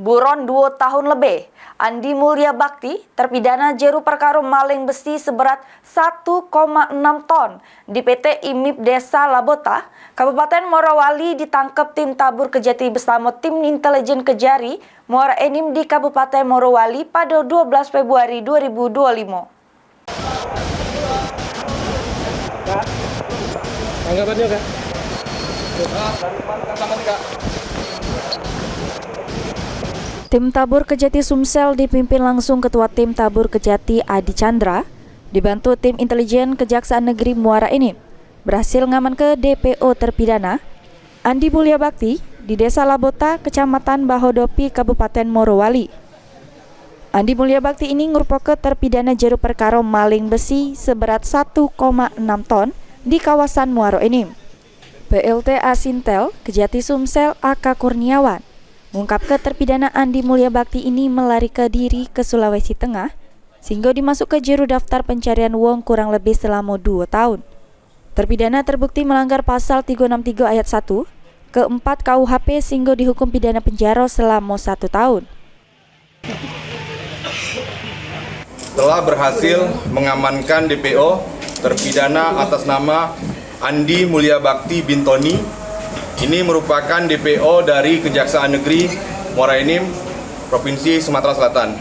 Buron 2 tahun lebih, Andi Mulya Bakti terpidana jeru perkara maling besi seberat 1,6 ton di PT IMIP Desa Labota, Kabupaten Morowali ditangkap tim tabur Kejati bersama tim intelijen Kejari Muara Enim di Kabupaten Morowali pada 12 Februari 2025. Tanggapannya, Kak? Tim tabur Kejati Sumsel dipimpin langsung Ketua Tim Tabur Kejati Adi Chandra, dibantu tim intelijen Kejaksaan Negeri Muara Enim, berhasil ngaman ke DPO terpidana Andi Mulya Bakti di Desa Labota, Kecamatan Bahodopi, Kabupaten Morowali. Andi Mulya Bakti ini merupakan terpidana jeru perkara maling besi seberat 1,6 ton di kawasan Muara Enim. PLT Asintel Kejati Sumsel AK Kurniawan mengungkap terpidana Andi Mulya Bakti ini melarikan diri ke Sulawesi Tengah sehingga dimasuk ke jeru daftar pencarian uang kurang lebih selama 2 tahun. Terpidana terbukti melanggar pasal 363 ayat 1 ke-4 KUHP sehingga dihukum pidana penjara selama 1 tahun. Telah berhasil mengamankan DPO terpidana atas nama Andi Mulya Bakti bin Tony. Ini merupakan DPO dari Kejaksaan Negeri Muara Enim, Provinsi Sumatera Selatan.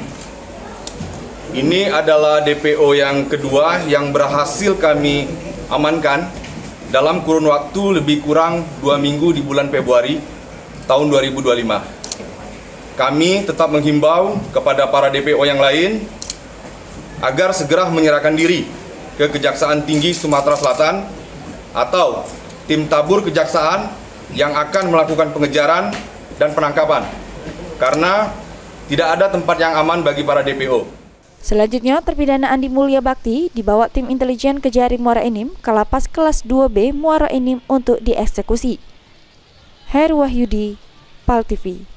Ini adalah DPO yang kedua yang berhasil kami amankan dalam kurun waktu lebih kurang 2 minggu di bulan Februari tahun 2025. Kami tetap menghimbau kepada para DPO yang lain agar segera menyerahkan diri ke Kejaksaan Tinggi Sumatera Selatan atau tim tabur kejaksaan yang akan melakukan pengejaran dan penangkapan, karena tidak ada tempat yang aman bagi para DPO. Selanjutnya, terpidana Andi Mulya Bakti dibawa tim intelijen Kejari Muara Enim ke lapas kelas 2B Muara Enim untuk dieksekusi. Heru Wahyudi, PAL TV.